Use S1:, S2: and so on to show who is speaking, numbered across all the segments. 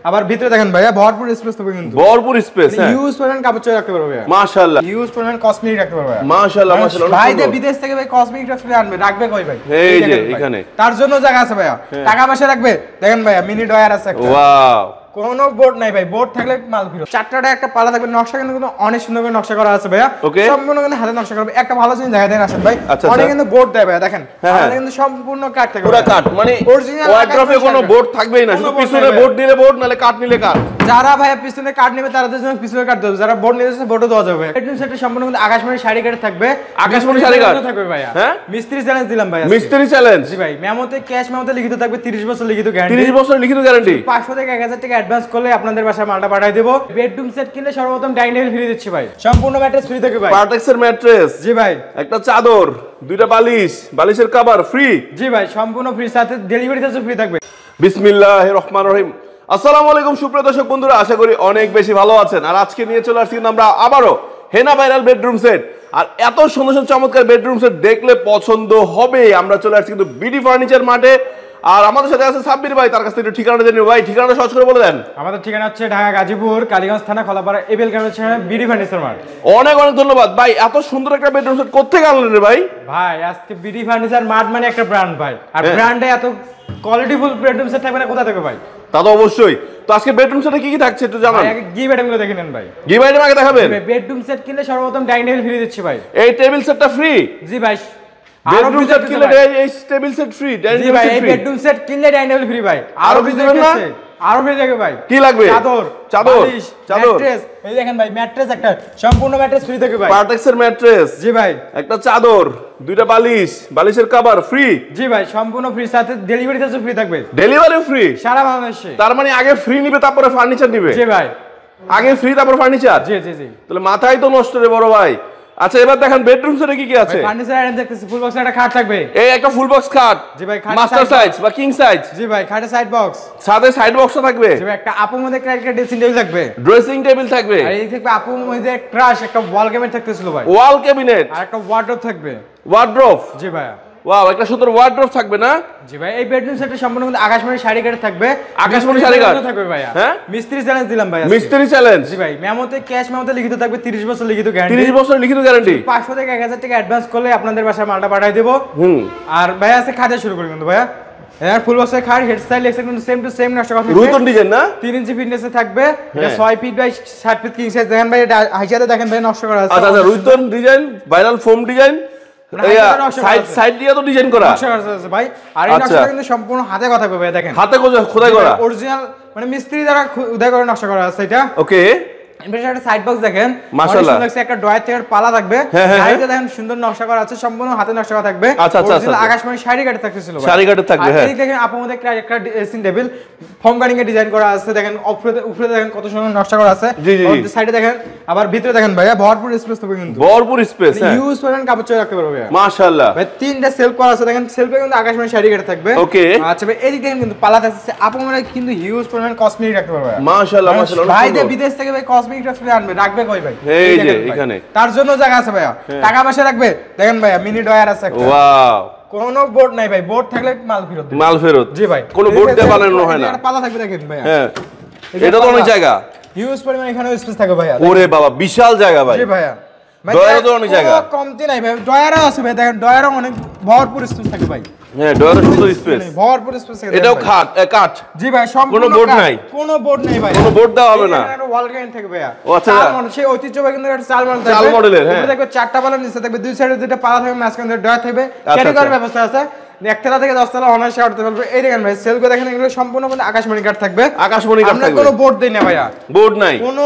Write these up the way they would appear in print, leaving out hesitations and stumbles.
S1: আবার ভিতরে দেখেন ভাইয়া ভরপুর স্পেস থাকবে কিন্তু
S2: ভরপুর স্পেস। হ্যাঁ,
S1: ইউজ পরিমাণ কাপড় চোপড় রাখতে পারবে ভাইয়া
S2: মাশাআল্লাহ।
S1: ইউজ পরিমাণ কসমেটিক রাখতে পারবে
S2: মাশাআল্লাহ মাশাআল্লাহ।
S1: ভাই যে বিদেশ থেকে ভাই কসমেটিক রাখবে কই ভাই?
S2: এই যে এখানে
S1: তার জন্য জায়গা আছে ভাইয়া, টাকা পয়সা রাখবে দেখেন ভাইয়া মিনি ডয়ার আছে একটা।
S2: ওয়াও,
S1: কোনো বোর্ড নাই ভাই, বোর্ড থাকলে মাল ফিরত। চারটাটা একটা পালা থাকবে, নকশা কিন্তু অনেক সুন্দর করে নকশা করা আছে ভাইয়া, সম্পূর্ণ কিন্তু হাতে নকশা করবে। একটা ভালো জিনিস দেখা দেন আসেন ভাই, অনেক কিন্তু বোর্ড দেয় ভাইয়া, দেখেন আমাদের কিন্তু সম্পূর্ণ কাট থাকবে,
S2: পুরো কাট, মানে ওয়ার্ড্রপে কোনো বোর্ড থাকবেই না, শুধু পিছনে বোর্ড নিলে বোর্ড, নালে কাট নিলে কাট।
S1: যারা ভাইয়া পিছনে কাট নেবে তাদের জন্য পিছনে কাট দেবে, যারা বোর্ড নিতে চায় বোর্ডও দেওয়া যাবে। বেডরুম সেটে সম্পূর্ণ কিন্তু আকাশমণি শাড়ি কাট থাকবে,
S2: আকাশমণি শাড়ি কাট
S1: থাকবে ভাইয়া।
S2: হ্যাঁ,
S1: মিস্ত্রি চ্যালেঞ্জ দিলাম ভাইয়া,
S2: মিস্ত্রি চ্যালেঞ্জ।
S1: জি ভাই, মেমোতে ক্যাশ মেমোতে লিখিত থাকবে 30 বছর লিখিত গ্যারান্টি,
S2: 30 বছর লিখিত গ্যারান্টি।
S1: 500 থেকে 1000 টাকা অ্যাডভান্স করলে আপনাদের বাসায় মালটা পাঠিয়ে দেব। বেডরুম সেট কিনলে সর্বপ্রথম ডাইনিং টেবিল ফ্রি দিচ্ছি ভাই, সম্পূর্ণ ম্যাট্রেস ফ্রি থাকবে ভাই,
S2: পার্টেক্সের ম্যাট্রেস,
S1: জি ভাই,
S2: একটা চাদর, দুইটা বালিশ, বালিশের কভার ফ্রি,
S1: জি ভাই, সম্পূর্ণ ফ্রি, সাথে ডেলিভারি চার্জও ফ্রি থাকবে।
S2: বিসমিল্লাহির রহমানির রহিম। আসসালামু আলাইকুম সুপ্রিয় দর্শক বন্ধুরা, আশা করি অনেক বেশি ভালো আছেন। আর আজকে নিয়ে চলে আসছি আমরা আবারও হেনা ভাইরাল বেডরুম সেট। আর এত সুন্দর সুন্দর চমৎকার বেডরুম সেট দেখলে পছন্দ হবে। আমরা চলে আসছি কিন্তু বিডি ফার্নিচার মাঠে, আর আমাদের সাথে আছে সাব্বির ভাই, তার কাছ থেকে ঠিকানাটা জেনে ভাই, ঠিকানাটা সহজ করে বলে দেন।
S1: আমাদের ঠিকানা হচ্ছে ঢাকা গাজীপুর কালীগঞ্জ থানা খোলাপাড়া এবেল গ্রামের সামনে বিডি ফার্নিচার মার্ট।
S2: অনেক অনেক ধন্যবাদ ভাই, এত সুন্দর একটা বেডরুম সেট কোত্থেকে আনলেন রে ভাই?
S1: ভাই আজকে বিডি ফার্নিচার মার্ট মানে একটা ব্র্যান্ড ভাই, আর ব্র্যান্ডে এত কোয়ালিটিফুল বেডরুম সেট থাকবে না কোথা থেকে ভাই?
S2: তা তো অবশ্যই। তো আজকে বেডরুম সেটে কি কি থাকছে একটু জানান।
S1: গিভ আইটেমগুলো দেখে নেন ভাই,
S2: গিভ আইটেম আগে দেখাবেন।
S1: বেডরুম সেট কিনলে সর্বপ্রথম ডাইনিং টেবিল ফ্রি দিচ্ছি ভাই,
S2: এই টেবিল সেটটা ফ্রি।
S1: জি ভাই,
S2: বেডরুম সেট কিনলে এই table set free, dining table free.
S1: এই বেডরুম সেট কিনলে ডাইনিং টেবিল ফ্রি ভাই,
S2: আরো কিছু দেবেন না?
S1: আরো ফ্রি থাকবে ভাই।
S2: কি লাগবে?
S1: চাদর,
S2: চাদর,
S1: ম্যাট্রেস, এই দেখেন ভাই ম্যাট্রেস, একটা সম্পূর্ণ ম্যাট্রেস ফ্রি থাকবে ভাই,
S2: পার্টেক্সের ম্যাট্রেস,
S1: জি ভাই,
S2: একটা চাদর, দুইটা বালিশ, বালিশের কভার ফ্রি,
S1: জি ভাই, সম্পূর্ণ ফ্রি, সাথে ডেলিভারি চার্জও ফ্রি থাকবে।
S2: ডেলিভারি ফ্রি
S1: সারা বাংলাদেশে।
S2: তার মানে আগে ফ্রি নিবে তারপরে ফার্নিচার নিবে?
S1: জি ভাই,
S2: আগে ফ্রি তারপর ফার্নিচার।
S1: জি জি জি,
S2: তাহলে মাথায় তো নষ্ট রে বড় ভাই। আচ্ছা এবার দেখেন বেডরুম সেটে কি কি আছে।
S1: ফার্নিচার আইটেম দেখতেছি, ফুল বক্সের একটা খাট থাকবে,
S2: এই একটা ফুল বক্স খাট,
S1: জি ভাই,
S2: মাস্টার সাইজ বা কিং সাইজ,
S1: জি ভাই, খাটের সাইড বক্স,
S2: সাথে সাইড বক্সও থাকবে,
S1: জি ভাই, একটা আপুর মধ্যে একটা ড্রেসিং টেবিল থাকবে,
S2: ড্রেসিং টেবিল থাকবে,
S1: আর এই থাকবে আপুর মধ্যে ক্রাশ একটা ওয়াল ক্যাবিনেট থাকতেছিল ভাই,
S2: ওয়াল ক্যাবিনেট,
S1: আর একটা ওয়ার্ডরোব থাকবে,
S2: ওয়ার্ড্রোব,
S1: জি ভাই,
S2: ওয়াও, একটা সুন্দর ওয়ার্ড্রোব থাকবে না?
S1: জি ভাই, এই বেডরুম সেটে সম্পূর্ণ কিন্তু আকাশমণি শাড়ি কাট থাকবে,
S2: আকাশমণি শাড়ি কাট
S1: থাকবে ভাই,
S2: হ্যাঁ,
S1: মিস্ত্রি চ্যালেঞ্জ দিলাম ভাই,
S2: মিস্ত্রি চ্যালেঞ্জ,
S1: জি ভাই, মেমোতে ক্যাশ মেমোতে লিখিত থাকবে 30 বছর লিখিত গ্যারান্টি,
S2: 30 বছর লিখিত গ্যারান্টি,
S1: 500 থেকে 1000 টাকা অ্যাডভান্স করলে আপনাদের বাসায় মালটা পাঠিয়ে দেব। আর ভাই আছে খাটে শুরু করি কিন্তু ভাইয়া, এর ফুল বক্সের খাট, head style exact same to same নকশা করা থাকবে,
S2: রুইতন ডিজাইন না,
S1: 3 ইঞ্চি ফিটনেসে থাকবে, এটা 6 feet by 7 feet king size. দেখেন ভাই হাইজাতে দেখেন ভাই নকশা করা আছে,
S2: আচ্ছা আচ্ছা, রুইতন design, viral foam design, side side দিয়ে তো ডিজাইন করা
S1: নকশা করা আছে ভাই, আর এই নকশাটা কিন্তু সম্পূর্ণ হাতে কথা হবে ভাই, দেখেন
S2: হাতে খোদাই করা,
S1: অরিজিনাল মানে মিস্ত্রি দ্বারা খোদাই করে নকশা করা আছে এটা।
S2: ওকে,
S1: একটা সাইড বক্স দেখেন,
S2: মাশাআল্লাহ,
S1: একটা ড্রয়ার থেকে পালা থাকবে, গাড়িতে দেখেন সুন্দর নকশা করা আছে, সম্পূর্ণ হাতে নকশা করা থাকবে, অরিজিনাল আকাশমণি শাড়ি কাটে থাকতেছিল ভাই, শাড়ি কাটে থাকবে। হ্যাঁ, এই দেখেন আপুর মধ্যে একটা ড্রেসিং টেবিল ফর্ম কাটিং এ ডিজাইন করা আছে, দেখেন উপরে দেখেন কত সুন্দর নকশা করা আছে, আর সাইডে দেখেন, আবার ভিতরে দেখেন ভাইয়া ভরপুর স্পেস থাকবে কিন্তু, ভরপুর স্পেস, হ্যাঁ, ইউজ করেন কাপড় চোপড় রাখতে পারবে ভাই, মাশাআল্লাহ ভাই। 3টা সেলফ করা আছে, দেখেন সেলফে কিন্তু আকাশমণি শাড়ি কাটে থাকবে। ওকে, আচ্ছা ভাই, এই দেখেন কিন্তু পালা থাকছে, আপুর মধ্যে কিন্তু হিউজ পরিমাণ কসমেটিক রাখতে পারবে, মাশাআল্লাহ মাশাআল্লাহ। ভাই যে বিদেশ থেকে ভাই কসমেটিক রাখবে কই ভাই? এই যে এখানে, তার জন্য জায়গা আছে ভাইয়া, টাকা পয়সা রাখবে দেখেন ভাইয়া মিনি ডয়ার আছে একটা। ওয়াও, কোনো বোর্ড নাই ভাই, বোর্ড থাকলে মাল ফেরত, মাল ফেরত, জি ভাই, কোনো বোর্ড দিয়ে বানানো হয় না, পালা থাকবে দেখেন ভাইয়া। হ্যাঁ, এটা তো অনেক জায়গা, হিউজ পরিমাণ এখানে স্পেস থাকে ভাইয়া। ওরে বাবা, বিশাল জায়গা ভাই, জি ভাইয়া, ডয়ারও তো অনেক জায়গা, কমতি নাই ভাই, ডয়ারও আছে ভাই, দেখেন ডয়ারও অনেক ভরপুর স্পেস থাকে ভাই। হ্যাঁ, ডয়ারও সুন্দর স্পেস, ভরপুর স্পেস থাকে। এটাও কাঠ, জি ভাই, সম্পূর্ণ কোনো বোর্ড নাই, কোনো বোর্ড নাই ভাই, কোনো বোর্ড দেওয়া হবে না, এটা ওয়াল গ্যারান্টি থাকবে ভাইয়া। ও আচ্ছা, মানে সেই ঐতিহ্যবাহী কিন্তু একটা চাল মডেল থাকবে, চাল মডেলের, হ্যাঁ, দেখবে চারটা পালা নিচে থাকবে, দুই সাইডে দুটো পালা থাকবে, মাঝখানে ডয়ার থাকবে, ক্যারি করার ব্যবস্থা আছে, একতলা থেকে 10 তলা অনায়াসে উঠতে পারবে। এই দেখেন ভাই সেলগুলো দেখেন, এগুলো সম্পূর্ণ কিন্তু আকাশমণি কাঠ থাকবে, আকাশমণি কাঠ থাকবে, কোনো বোর্ড দেই না ভাইয়া, বোর্ড নাই, কোনো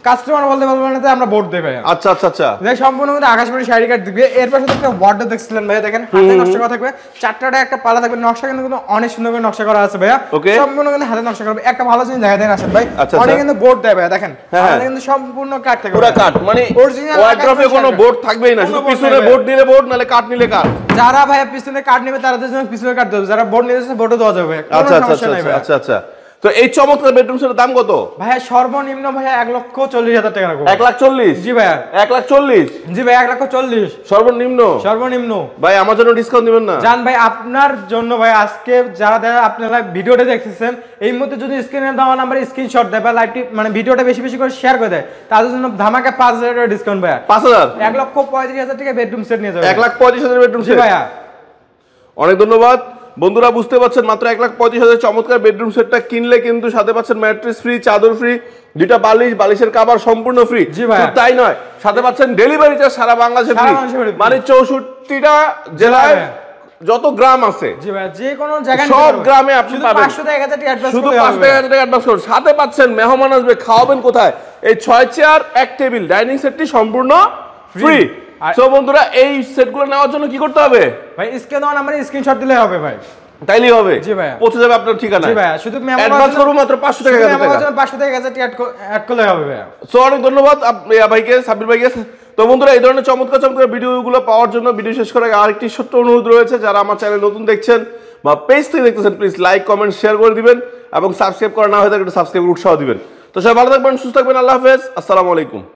S1: কাস্টমার বলতে পারবে না আমরা বোর্ড দেই ভাইয়া। আচ্ছা আচ্ছা আচ্ছা, দেখ সম্পূর্ণ কিন্তু আকাশমণি শাড়ি কাট দিবে, এর পাশে একটা ওয়ার্ডরোব দেখছিলেন ভাইয়া, দেখেন হাতে নকশা করা থাকবে, চারটাটা একটা পালা থাকবে, নকশা কিন্তু অনেক সুন্দর করে নকশা করা আছে ভাইয়া, সম্পূর্ণ কিন্তু হাতে নকশা করবে। একটা ভালো জিনিস দেখা দেন আসেন ভাই, অনেক কিন্তু বোর্ড দেয় ভাইয়া, দেখেন আমাদের কিন্তু সম্পূর্ণ কাট থাকবে, পুরো কাট, মানে অরিজিনাল ওয়ার্ডরোবে কোনো বোর্ড থাকবেই না, শুধু পিছনে বোর্ড নিলে বোর্ড, নালে কাট নিলে কাট। যারা ভাইয়া পিছনে কাট নেবে তাদের জন্য পিছনে কাট দেবে, যারা বোর্ড নিতে চায় বোর্ডও দেওয়া যাবে। আচ্ছা আচ্ছা আচ্ছা আচ্ছা,
S2: তো এই চমৎকার বেডরুম সেটের দাম কত
S1: ভাইয়া? সর্বনিম্ন ভাইয়া 1,40,000 টাকা রাখবো।
S2: 1,40,000?
S1: জি ভাইয়া।
S2: 1,40,000?
S1: জি ভাই, 1,40,000
S2: সর্বনিম্ন। ভাই আমার জন্য ডিসকাউন্ট দিবেন না?
S1: জান ভাই, আপনার জন্য ভাই আজকে যারা আপনারা ভিডিওটা দেখতেছেন এই মুহূর্তে যদি স্ক্রিনে দেওয়া নাম্বারে স্ক্রিনশট দেয় বা লাইভটি মানে ভিডিওটা বেশি বেশি করে শেয়ার করে দেয়, তাদের জন্য ধামাকা 5,000 টাকা ডিসকাউন্ট ভাইয়া।
S2: 5,000?
S1: 1,35,000 টাকা বেডরুম সেট নিয়ে যাবে।
S2: 1,35,000 বেডরুম সেট
S1: ভাইয়া।
S2: অনেক ধন্যবাদ বন্ধুরা, বুঝতে পারছেন মাত্র 1,35,000 চমৎকার বেডরুম সেটটা কিনলে কিন্তু সাথে পাচ্ছেন ম্যাট্রেস ফ্রি, চাদর ফ্রি, দুইটা বালিশ, বালিশের কভার সম্পূর্ণ ফ্রি। তাই নয়, সাথে পাচ্ছেন ডেলিভারি চার্জ সারা বাংলাদেশে ফ্রি, মানে 64টা জেলায় যত গ্রাম আছে
S1: জি ভাই, যে কোনো জায়গায়
S2: সব গ্রামে আপনি পাবেন।
S1: 500 টাকা অ্যাডভান্স,
S2: শুধু 5,000 টাকা অ্যাডভান্স করুন। সাথে পাচ্ছেন মেহমান আসবে, খাওয়াবেন কোথায়? এই 6 চেয়ার 1 টেবিল ডাইনিং সেটটি সম্পূর্ণ ফ্রি। সো বন্ধুরা, এই সেটগুলো নেওয়ার জন্য কি করতে হবে
S1: ভাই? স্ক্রিনে দেওয়া নাম্বারে স্ক্রিনশট দিলে হবে ভাই।
S2: তাইলেই হবে?
S1: জি ভাই,
S2: পৌঁছে যাবে আপনার ঠিকানায়।
S1: জি ভাই, শুধু
S2: অ্যাডভান্স করব মাত্র 500 টাকা।
S1: মেমোর জন্য 500 টাকা অ্যাড করলে হবে ভাই।
S2: সো অনেক ধন্যবাদ ভাইকে, সাব্বির ভাইকে। তো বন্ধুরা, এই ধরনের চমৎকার চমৎকার ভিডিওগুলো পাওয়ার জন্য ভিডিও শেষ করার আগে আরেকটি ছোট্ট অনুরোধ রয়েছে, যারা আমার চ্যানেল নতুন দেখছেন বা পেজ থেকে দেখতেছেন প্লিজ লাইক কমেন্ট শেয়ার করে দিবেন এবং সাবস্ক্রাইব করা না হয়ে থাকলে একটু সাবস্ক্রাইব উৎসাহ দিবেন। তো সবাই ভালো থাকবেন, সুস্থ থাকবেন, আল্লাহ হাফেজ, আসসালামু আলাইকুম।